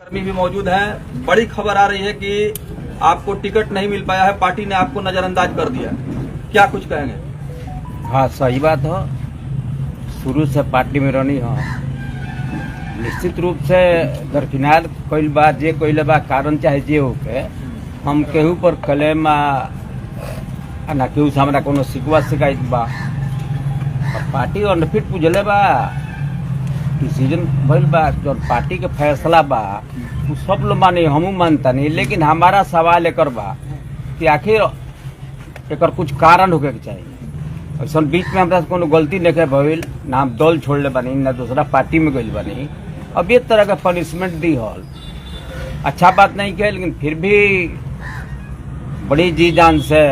कर्मी भी मौजूद हैं। बड़ी खबर आ रही है कि आपको टिकट नहीं मिल पाया है, पार्टी ने आपको नजरअंदाज कर दिया, क्या कुछ कहेंगे? हाँ सही बात हो, शुरू से पार्टी में रहनी हो, निश्चित रूप से दरकिनार कोई बात जे कोई बा कारण चाहे जे होके हम केहू पर क्लेम ना केहू से हमारा कोनो शिकवा शिकायत बा और पार्टी अनफिट पूछले बा डिसीजन भइल बा जो पार्टी के फैसला बा वो सब लोग माने हमू मानता नहीं, लेकिन हमारा सवाल एकर बा कि आखिर एकर कुछ कारण होके चाहिए। ऐसा बीच में हमरा कोनो गलती नहीं भइल, ना हम दल छोड़ले बानी ना दूसरा पार्टी में गइल बानी, अब ये तरह का पनिशमेंट दी हॉल अच्छा बात नहीं किया, लेकिन फिर भी बड़ी जी जान से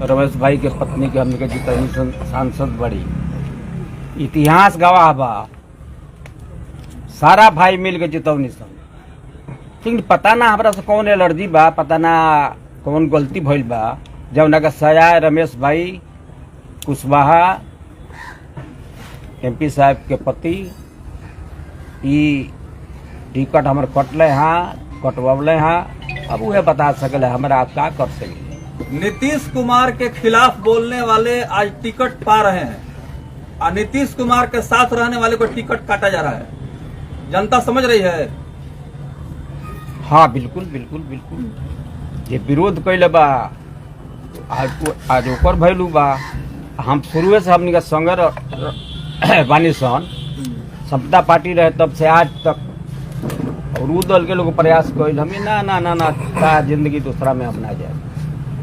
रमेश भाई के पत्नी के हमने जितनी सांसद बड़ी इतिहास गवाह बा, सारा भाई मिल के जितौनी सन, लेकिन पता ना हमरा से कौन एलर्जी बा, पता ना कौन गलती भइल बा, जब का सजाए रमेश भाई कुशवाहा एमपी साहब के पति टिकट हमारे कटले हाँ कटवले हाँ, अब वह बता सकले हमारा आप क्या कर सके। नीतीश कुमार के खिलाफ बोलने वाले आज टिकट पा रहे हैं और नीतीश कुमार के साथ रहने वाले को टिकट काटा जा रहा है, जनता समझ रही है? हाँ बिल्कुल बिल्कुल बिल्कुल, ये विरोध कैले बा आज ओकर भैलू बा, हम शुरू से हमनी का संगे बानी सन, समता पार्टी रहे तब से आज तक, और उ दल के लोग प्रयास कैल हमें ना ना ना ना का जिंदगी दूसरा में अपना जाए,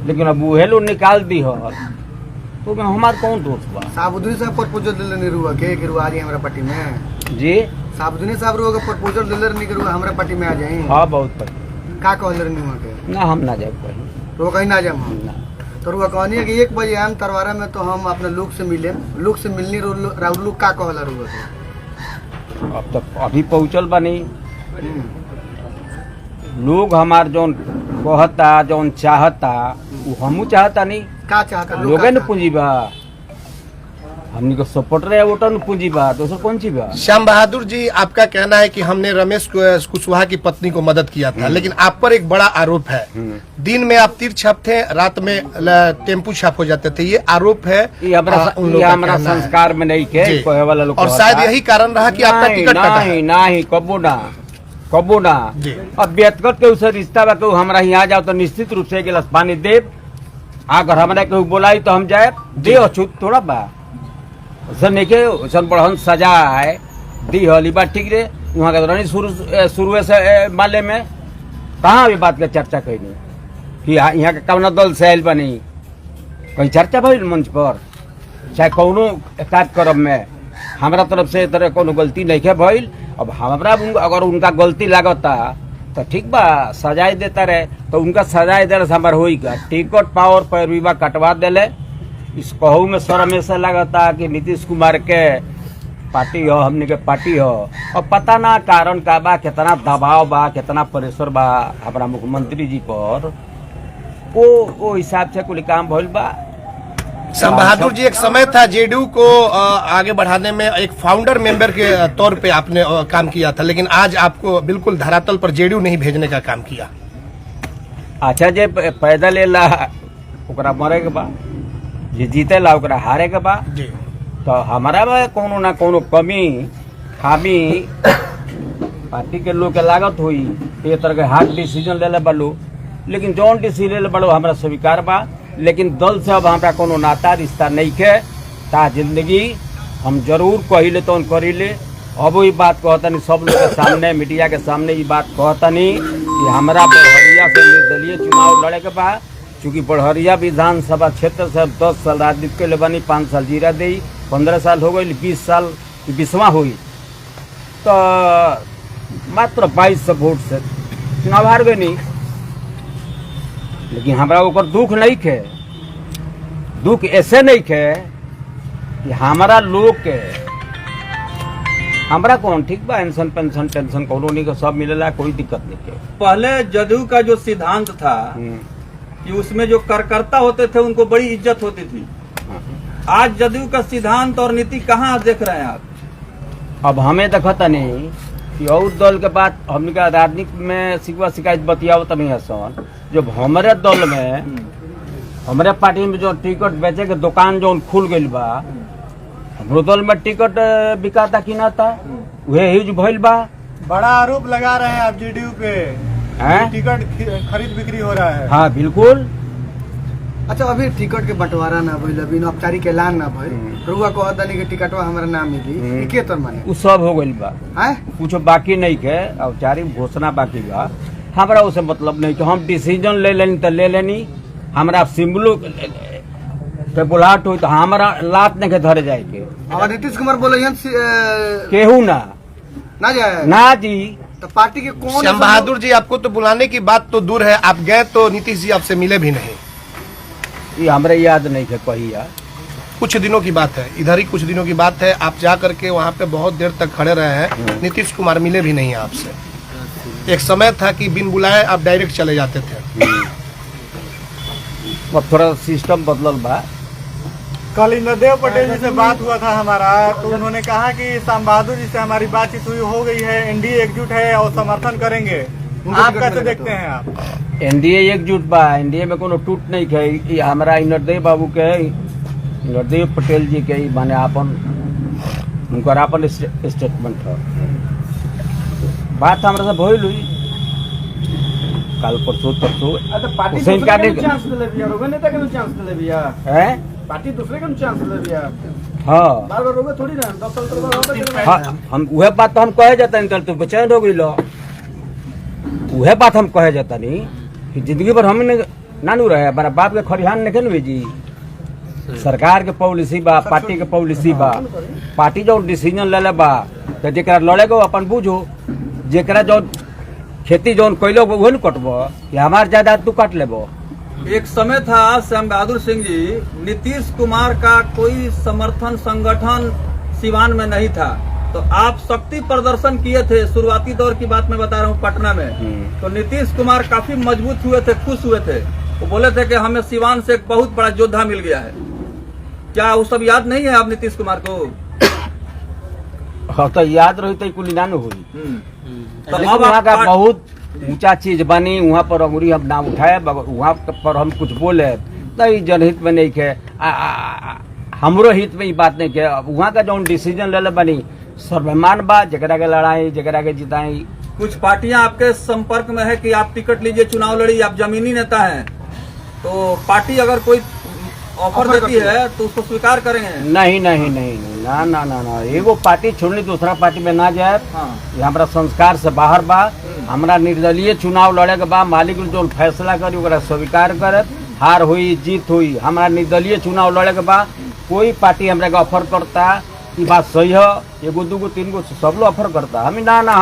लेकिन अब वो लोग निकाल दी हो तो हमार कौन दोस्त बा। साबुद्दीन साहब प्रपोजल दिले नहीं रुआ के कि रुआ आ जाए हमारा पार्टी में जी, साबुद्दीन साहब रुआ का प्रपोजल दिले नहीं कि रुआ हमारा पार्टी में आ जाए। हाँ बहुत पर का कहले नहीं हुआ के ना हम ना जाए कहीं, तो कहीं ना जाए हम ना, तो रुआ कहनी है कि 1 बजे आम तरवारा में तो हम अपने लोग से मिले, लोग से मिलनी राहुल लोग का कहला रुआ के अब तक अभी पहुंचल बनी लोग हमार जौन कहता जौन चाहता वो हमू चाहता नहीं, का चाहता लोग न पूंजी बा, हमनी को सपोर्ट रहे वोटर न पूंजी बा, दोसर कौन चीज बा। श्याम बहादुर जी, आपका कहना है कि हमने रमेश कुशवाहा की पत्नी को मदद किया था, लेकिन आप पर एक बड़ा आरोप है, दिन में आप तीर छाप थे, रात में टेम्पू छाप हो जाते थे, ये आरोप है। ये हमारा संस्कार में नहीं के कहे वाला लोग, और शायद यही कारण रहा कि आपका टिकट कटा है। नहीं कबो ना अब व्यक्तिगत के उसे रिश्ता बा, केहू हमरा यहाँ जाओ तो निश्चित रूप से एक गिलास पानी देव, अगर हमरा केहू बोलाई तो हम जाए दे अछूत थोड़ा बा, नहीं के बढ़न सजा है दी हली बात ठीक रे, वहाँ का शुरू से माले में कहाँ भी बात का चर्चा कही कि यहाँ के कौन दल से आयल बनी, कहीं चर्चा भइल मंच पर चाहे कौनो कार्यक्रम में हमारा तरफ से तरह कोनो गलती नहीं है भइल। अब हमारा अगर उनका गलती लागता तो ठीक बा, सजाए देता रहे तो उनका सजाए दे हमार होगा, टिकट पावर पैरवीबा कटवा देले, इस कहू में शर्म ऐसा लगता कि नीतीश कुमार के पार्टी हो, हमने के पार्टी हो, और पता ना कारण का बा, कितना दबाव बा, कितना प्रेशर बा हमारा मुख्यमंत्री जी पर, वो हिसाब से कुल काम भइल बा। श्याम बहादुर जी, एक समय था जेडीयू को आगे बढ़ाने में एक फाउंडर मेंबर के तौर पे आपने काम किया था, लेकिन आज आपको बिल्कुल धरातल पर जेडीयू नहीं भेजने का काम किया। अच्छा जे पैदल एला ओकरा मरे के बा, जे जीते ला ओकरा हारे के बा जी, तो हमारा में कोनो ना कोनो कमी खामी पार्टी के लोग के लागत हुई, ये तरह के हार्ड डिसीजन ले ले बलो, लेकिन जौन डिसीजन ले बलो हमारा स्वीकार बा, लेकिन दल से अब हमारा कोनो नाता रिश्ता नहीं है, ता जिंदगी हम जरूर कहिले तो करीले। अब वही बात कहतनी सब लोग के सामने, मीडिया के सामने ये बात कहतनी कि हमारा बड़हरिया से निर्दलीय चुनाव लड़े के बा, चूँकि बड़हरिया विधानसभा क्षेत्र से 10 साल राजनीति के लिए बनी, 5 साल जीरा दी, 15 साल हो गई, 20 साल 20वां हुई, तो मात्र 2200 वोट से चुनाव हार गई नहीं, लेकिन हमारा ऊपर दुख नहीं है, दुख ऐसे नहीं है कि हमारा लोग के हमरा कौन ठीक बा, पेंशन पेंशन टेंशन कॉलोनी का सब मिलेला, कोई दिक्कत नहीं है। पहले जदयू का जो सिद्धांत था कि उसमें जो कार्यकर्ता होते थे उनको बड़ी इज्जत होती थी, आज जदयू का सिद्धांत और नीति कहाँ देख रहे हैं आप? अब हमें देखता नहीं और दल के बाद हमने का राजनीति में शिकवा शिकायत बतियाओ तभी है सन जब हमारे दल में हमारे पार्टी में जो टिकट बेचे के दुकान जो खुल गई बा हमरो दल में टिकट बिकाता कि ना था वह यूज भइल बा। बड़ा आरोप लगा रहे हैं आप जेडीयू पे हैं? टिकट खरीद बिक्री हो रहा है। हाँ बिल्कुल। अच्छा अभी टिकट के बंटवारा ना भइल अभी औपचारिक ऐलान ना भइल रुआ कहत दानी के टिकटवा हमरा ना मिली के तर माने उ सब हो गइल बा हैं कुछ बाकी नहीं के औपचारिक घोषणा बाकी बा हमरा उसे मतलब नहीं कि हम डिसीजन ले लेनी तो ले लेनी हमरा सिम्बलो के बुलाहट हुई तो हमारा लात नहीं के धरे जाए के और नीतीश कुमार बोले केहू ना जाए ना जी तो पार्टी के कौन श्याम बहादुर जी आपको तो बुलाने की बात तो दूर है, आप गए तो नीतीश जी आपसे मिले भी नहीं। ये हमरे याद नहीं है कहिया कुछ दिनों की बात है, इधर ही कुछ दिनों की बात है, आप जा करके वहाँ पे बहुत देर तक खड़े रहे हैं, नीतीश कुमार मिले भी नहीं आपसे। एक समय था कि बिन बुलाए आप डायरेक्ट चले जाते थे। अब थोड़ा सिस्टम बदलल बा। कल इंद्रदेव पटेल जी से बात हुआ था हमारा तो उन्होंने कहा कि श्याम बहादुर जी से हमारी बातचीत हुई हो गई है, एनडीए एकजुट है और समर्थन करेंगे। आप कैसे देखते हैं आप? एनडीए एकजुट बा, एनडीए में कोनो टूट नहीं है। ये हमारा इंद्रदेव बाबू के इंद्रदेव पटेल जी के माने आपन उनकर आपन स्टेटमेंट है। बात हमारे से भइल हुई कल परसों हुसैन का पार्टी दूसरे के चांस ले लिया। हाँ बार बार रोगे थोड़ी ना 10 साल तक हाँ, हम वह बात तो हम कहे जाता नहीं तो बेचैन हो गई लो। वह बात हम कहे जाता नहीं कि जिंदगी भर हम नानू रहे हमारा बाप के खरिहान नहीं खेल जी। सरकार के पॉलिसी बा, पार्टी के पॉलिसी बा, पार्टी जो डिसीजन ले ले बा तो जेकरा लड़ेगो अपन बुझो, जेकरा जो खेती जो कैलो वही न कटबो या हमार जायदाद तू काट लेबो। एक समय था श्याम बहादुर सिंह जी, नीतीश कुमार का कोई समर्थन संगठन सिवान में नहीं था, तो आप शक्ति प्रदर्शन किए थे। शुरुआती दौर की बात मैं बता रहा हूँ पटना में, तो नीतीश कुमार काफी मजबूत हुए थे, खुश हुए थे। वो बोले थे कि हमें सिवान से एक बहुत बड़ा योद्धा मिल गया है। क्या वो सब याद नहीं है आप नीतीश कुमार को? हाँ तो याद रही तो कुली नानू हुई। तो लेकिन अब वहाँ का आप बहुत ऊंचा चीज बनी, वहाँ पर अंगुरी हम नाम उठाए, वहाँ पर हम कुछ बोले तो ई जनहित में नहीं के हमरो हित में ये बात नहीं के। वहाँ का जो डिसीजन ले ले बनी सर्वमान बा, जकरा के लड़ाई जकरा के जिताई। कुछ पार्टियां आपके संपर्क में है कि आप टिकट लीजिए, चुनाव लड़ी, आप जमीनी नेता हैं, तो पार्टी अगर कोई ऑफर देती है तो उसको स्वीकार करेंगे? नहीं नहीं नहीं ना ना ना ना, एगो पार्टी छोड़नी दूसरा पार्टी में ना जाए। हाँ। ये हमारा संस्कार से बाहर बा। हमारा निर्दलीय चुनाव लड़े के बाद मालिक जो फैसला करी ओकरा स्वीकार करे, हार हुई जीत हुई। हमारा निर्दलीय चुनाव लड़े के बाद कोई पार्टी हमरा के ऑफर करता, ये बात सही है, एगो दूगो तीन गो सब लोग ऑफर करता, हम ना ना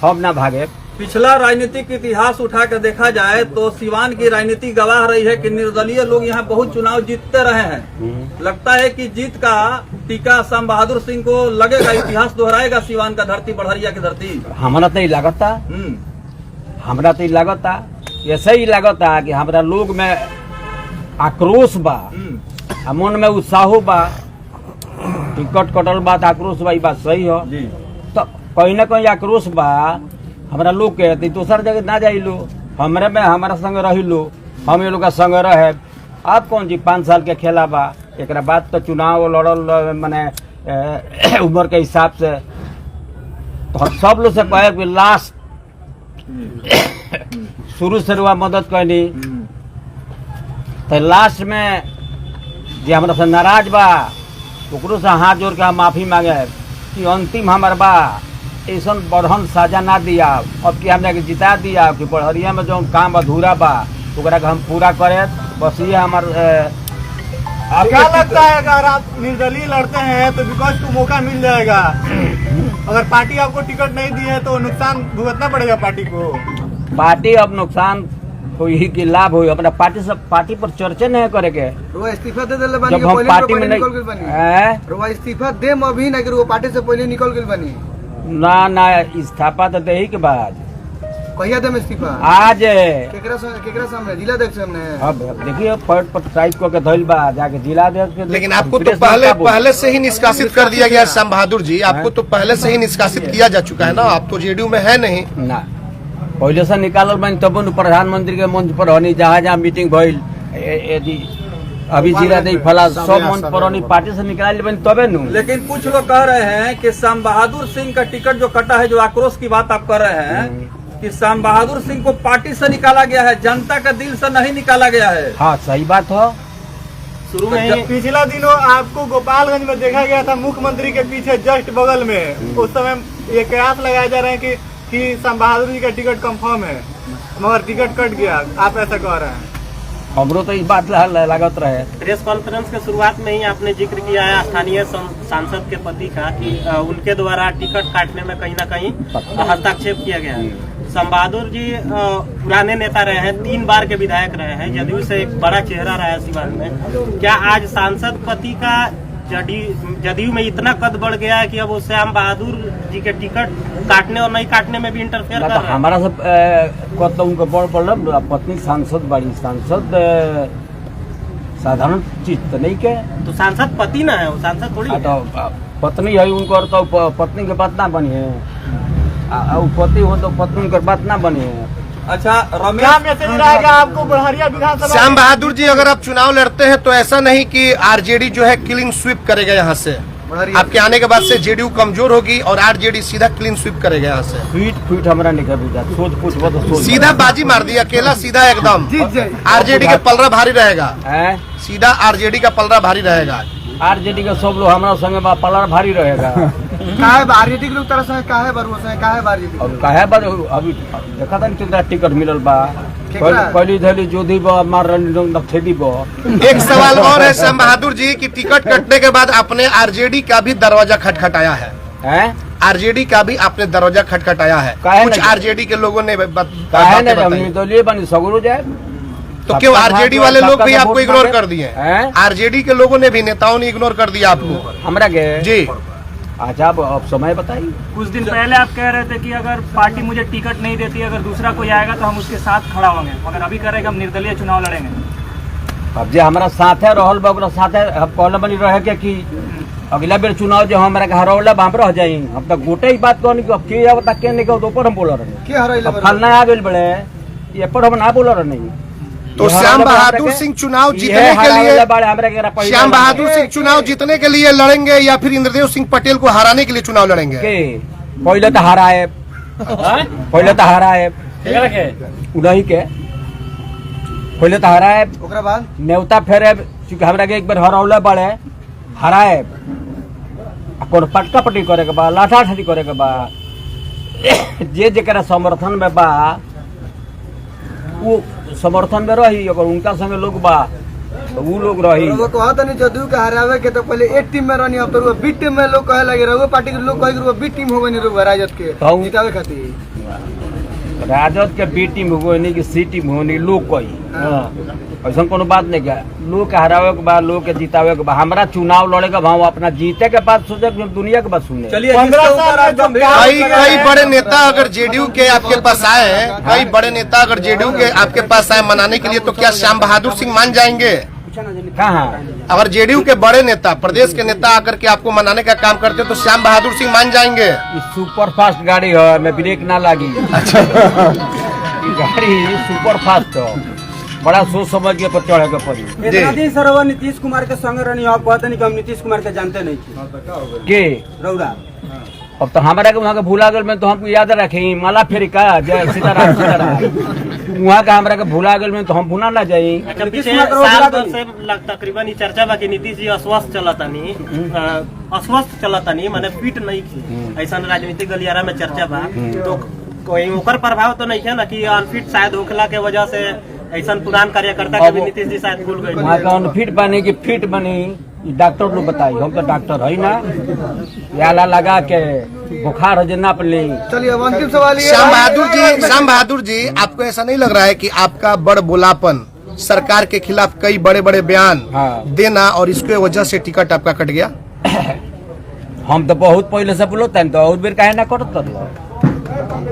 हम ना भागे। पिछला राजनीतिक इतिहास उठा कर देखा जाए तो सिवान की राजनीति गवाह रही है कि निर्दलीय लोग यहाँ बहुत चुनाव जीतते रहे हैं। लगता है कि जीत का टीका श्याम बहादुर सिंह को लगेगा, इतिहास दोहराएगा सिवान का धरती, बड़हरिया की धरती। हमारा तो लगता, हमरा तो लगता, ऐसे ही लगता कि हमारा लोग में आक्रोश बा, मन में उत्साह बा, टिकट कटल बा आक्रोश बा, बात सही हो। तो कहीं ना कहीं आक्रोश बा हमारा लोग के, दूसर जगह ना जाई लो, हमरे में हमारा संग रही लो, हम ये लोग का संग रहे। आप कौन जी 5 साल के खेला बा, एक बाद तो चुनाव लड़ल माने उम्र के हिसाब से। तो हम सब लोग से कहे कि लास्ट शुरू से रुआ मदद करनी, तो लास्ट में जे हमारा से नाराज बा ओकरो से हाथ जोड़ के हम माफी मांगे कि अंतिम हमार बा ऐसा बढ़न साजा ना दिया, अब कि हमने जिता दिया कि बड़हरिया में जो काम अधूरा बा ओकरा के हम पूरा करे। बस ये हमार क्या लगता है अगर आप निर्दलीय लड़ते हैं तो विकास को मौका मिल जाएगा? अगर पार्टी आपको टिकट नहीं दी है तो नुकसान भुगतना पड़ेगा पार्टी को। पार्टी अब नुकसान हुई कि लाभ हुई, अपना पार्टी पर चर्चा नहीं करे के। रुआ इस्तीफा दे देले बानी, जब हम पहले पार्टी में निकल गेल बानी। रुआ इस्तीफा देम अभी ना कि रुआ पार्टी से पहले निकल गेल बानी। ना ना इस्तीफा तो दे ही के बाद कहिया दे में इस्तीफा आज केकरा सामने जिला अध्यक्ष सामने अब देखिए पट पट टाइप को के धइल बा जाके जिला दे के लेकिन आपको तो पहले से ही निष्कासित कर दिया गया है श्याम बहादुर जी, आपको तो पहले से ही निष्कासित किया जा चुका है ना, आप तो जेडीयू में है नहीं ना पहले से निकालल बन तब न प्रधानमंत्री के मंच पर हनी जहाँ जहाँ मीटिंग भइल यदि अभी जिला दे फला सब मंच पर हनी पार्टी से निकाल बन तबे नु। लेकिन कुछ लोग कह रहे हैं कि श्याम बहादुर सिंह का टिकट जो कटा है, जो आक्रोश की बात आप कर रहे हैं कि श्याम बहादुर सिंह को पार्टी से निकाला गया है, जनता के दिल से नहीं निकाला गया है। हाँ सही बात हो। शुरू में पिछला दिनों आपको गोपालगंज में देखा गया था मुख्यमंत्री के पीछे जस्ट बगल में, उस समय ये कयास लगाए जा रहे हैं कि श्याम बहादुर जी का टिकट कंफर्म है मगर टिकट कट गया, आप ऐसा कह रहे हैं। हमरो तो इस बात लागत रहे। प्रेस कॉन्फ्रेंस के शुरुआत में ही आपने जिक्र किया है स्थानीय सांसद के पति का कि उनके द्वारा टिकट काटने में कहीं ना कहीं हस्तक्षेप किया गया है। श्याम बहादुर जी पुराने नेता रहे हैं, 3 बार के विधायक रहे हैं, जदयू से एक बड़ा चेहरा रहा है सिवान में। क्या आज सांसद पति का जदयू में इतना कद बढ़ गया है कि अब वो श्याम बहादुर जी के टिकट काटने और नहीं काटने में भी इंटरफेयर कर रहे हैं? हमारा सब कत उनको बड़ पड़ल पत्नी सांसद बड़ी सांसद साधारण चीज तो नहीं के, तो सांसद पति ना है, वो सांसद थोड़ी है। तो पत्नी है उनको तो पत्नी के बात ना बनी है, पति हो तो पत्नी उनकर बात ना बनी है। अच्छा रमेश, क्या मैसेज रहेगा आपको बुढ़ारिया विधानसभा? श्याम बहादुर जी अगर आप चुनाव लड़ते हैं तो ऐसा नहीं कि आरजेडी जो है क्लीन स्वीप करेगा यहाँ से, आपके आने के बाद से जेडीयू कमजोर होगी और आरजेडी सीधा क्लीन स्वीप करेगा यहाँ से। फीट हमारा निकल बुझा सोच पूछ तो सोच सीधा बाजी मार दिया अकेला, सीधा एकदम आरजेडी का पलड़ा भारी रहेगा, सीधा आरजेडी का पलड़ा भारी रहेगा। आरजेडी के सब लोग हमारा संगे पलड़ा भारी रहेगा। काहे आरजेडी के लोग तरह से काहे भरोसा है, काहे आरजेडी अब काहे बार अभी देखा था कितना टिकट मिलल बा, पहली धली जोधी बा मार नखेदी बा। एक सवाल और है श्याम बहादुर जी की टिकट कटने के बाद आपने आरजेडी का भी दरवाजा खटखटाया है, आरजेडी का भी आपने दरवाजा खटखटाया है, कुछ आरजेडी के लोगों ने बनी सगुरु जाए तो क्यों आरजेडी वाले लोग भी आपको इग्नोर कर दिए? आरजेडी के लोगों ने भी, नेताओं ने इग्नोर कर दिया आपको? हमरा के जी अच्छा अब समय बताइए। कुछ दिन पहले आप कह रहे थे कि अगर पार्टी मुझे टिकट नहीं देती, अगर दूसरा कोई आएगा तो हम उसके साथ खड़ा होंगे, मगर अभी कह रहे हैं कि हम निर्दलीय चुनाव लड़ेंगे। अब जो हमारा साथ है रहल बा साथ है, हम कहले बनी रहे के कि अगला बेर चुनाव जो हमारा हरौला हम रह जाई, हम तो गोटे ही बात कहनी अब के आवता के नहीं तो ऊपर हम बोल रहे फलना आ गए बड़े ये पर हम ना बोल रहे नहीं। तो श्याम बहादुर सिंह चुनाव जीतने के लिए, श्याम बहादुर सिंह चुनाव जीतने के लिए लड़ेंगे या फिर इंद्रदेव सिंह पटेल को हराने के लिए चुनाव लड़ेंगे? पहले तो हराए, पहले तो हराए उन्हीं के, पहले तो हराए बाद न्योता फेरे, चूंकि हमरा के एक बार हरौले बड़े हराए, कोनो पटका पटी करे के बा, लाठा ठाठी करे के बा, जे जरा समर्थन में बा वो समर्थन में रही, अगर उनका संगे लोग बा तो वो लोग रही। वो कहता नहीं जदयू के हरावे के तो पहले एक टीम में रहनी, अब तो बी टीम में लोग कहे लगे रहो, पार्टी के लोग कहे बी टीम हो गई रहो राजद के जितावे खातिर, राजद के बी टीम हो नहीं कि सी टीम हो नहीं, लोग कही ऐसा कोनो बात नहीं क्या, लोग के हरावे के बाद लोग के जितावे के बाद हमारा चुनाव लड़े के भाव अपना जीते के बाद सोचे दुनिया के बाद सुने। चलिए कई बड़े नेता अगर जेडीयू के आपके पास आए, कई बड़े नेता अगर जेडीयू के आपके पास आए मनाने के लिए, तो क्या श्याम बहादुर सिंह मान जाएंगे? कहाँ अगर जेडीयू के बड़े नेता, प्रदेश के नेता आकर के आपको मनाने का काम करते तो श्याम बहादुर सिंह मान जाएंगे? सुपर फास्ट गाड़ी है, मैं ब्रेक ना लगी। गाड़ी सुपर फास्ट हो, बड़ा सोच समझ के पर चढ़े के पड़ी। इतना दिन सर वो नीतीश कुमार के संग रहनी, आप कहते नहीं कि हम नीतीश कुमार के जानते नहीं के रौरा। अब तो हमारा के वहाँ के भूला गल में तो हमको याद रखे माला फेरी का जय सीताराम सीताराम, वहाँ का हमारा के भूला गल में तो हम भूला ना जाये। अच्छा, पिछले साल भर से तकरीबन चर्चा बा कि नीतीश जी अस्वस्थ चलतानी माने फिट नहीं थी, ऐसा राजनीतिक गलियारा में चर्चा बा, तो कोई ओकर प्रभाव तो नहीं है ना कि अनफिट शायद होखला के वजह से ऐसा पुरान कार्यकर्ता के भी नीतीश जी शायद भूल गए? वहाँ का अनफिट बनी कि फिट बनी डॉक्टर लोग बताई, हम तो डॉक्टर है ना, याला लगा के बुखार हो नाप ली। चलिए अब अंतिम सवाल ये, श्याम बहादुर जी आपको ऐसा नहीं लग रहा है कि आपका बड़ बोलापन, सरकार के खिलाफ कई बड़े बड़े बयान देना और इसके वजह से टिकट आपका कट गया? हम तो बहुत पहले से बोलो तो और बेर काहे ना कटत,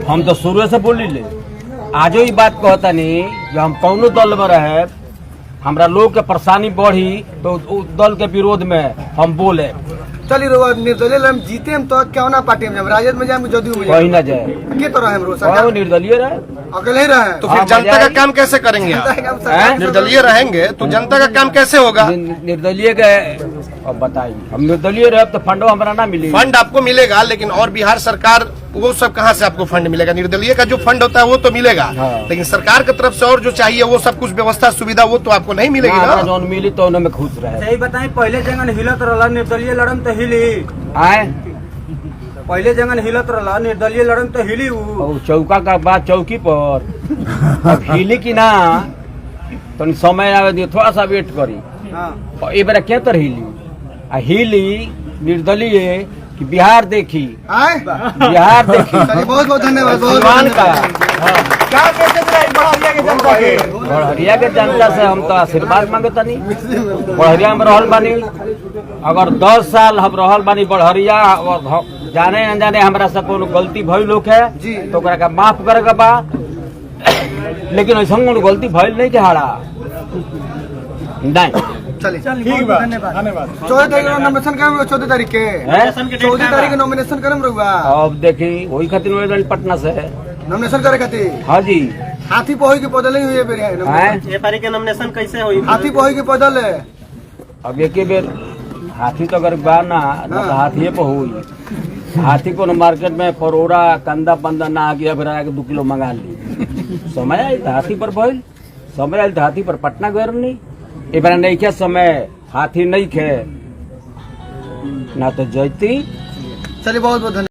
हम तो शुरू से बोली ले आजो ही बात कहता नहीं जो हम कौनो दल में रहे हमरा लोग के परेशानी बढ़ी तो उस दल के विरोध में हम बोले चलिए रुआ निर्दलीय लड़म जीते हम तो क्या ना पार्टी में जाएम राजद में जाएम जदयू में कहीं ना जाए के तो रहे हम रोज और निर्दलीय रहे अकेले ही रहे तो फिर हाँ, जनता का बजाय- काम कैसे करेंगे आप हैं? निर्दलीय रहेंगे तो जनता का काम कैसे होगा? निर्दलीय के अब बताइए हम निर्दलीय रहे तो फंडो हमारा ना मिली फंड आपको मिलेगा, लेकिन और बिहार सरकार वो सब कहाँ से आपको फंड मिलेगा? निर्दलीय का जो फंड होता है वो तो मिलेगा, हाँ। लेकिन सरकार की तरफ से और जो चाहिए वो सब कुछ व्यवस्था सुविधा वो तो आपको नहीं मिलेगी हमारा ना। जौन मिली तो उनमें खुश रहे सही बताई पहले जंगन हिलत रहला निर्दलीय लड़म तो हिली आए पहले जंगन हिलत रहला निर्दलीय लड़म तो हिली उ और चौका का बात चौकी पर अब हिली की ना तो समय आवे दियो थोड़ा सा वेट करी हाँ और ये बेरा क्या तर हिली आ हिली निर्दलीय कि बिहार देखी आए बिहार देखी चलिए बहुत बहुत धन्यवाद सिवान का क्या मैसेज रहा बढ़िया के जनता के? बढ़िया के जनता से हम तो आशीर्वाद मांगता नहीं बढ़िया में रहल बानी अगर 10 साल हम रहल बानी बढ़िया और जाने अनजाने हमरा से कोनो गलती भइल लोग है जी। तो ओकरा के माफ करे के बा लेकिन ऐसा कोनो गलती भइल नहीं के हारा नहीं चलिए ठीक बा धन्यवाद। 14 तारीख को नॉमिनेशन करें 14 तारीख के हैं? 14 तारीख के नॉमिनेशन करें रुआ अब देखी वही खातिर वेल पटना से है नॉमिनेशन करे खातिर हाँ जी हाथी पोही के पैदल ही हुई है बेरिया नॉमिनेशन। हैं? ये पारी के नॉमिनेशन कैसे हुई? हाथी पोही के पैदल है अब एक बेर हाथी तो अगर बा ना तो हाथी पे हुई हाथी को मार्केट में परोड़ा कंदा पंदा ना आ गया फिर आके 2 किलो मंगा ली समय आई था हाथी पर भइल समय आई था हाथी पर पटना गए नहीं ए बार नहीं के समय हाथी नहीं खे ना तो जयती चलिए बहुत बहुत धन्यवाद।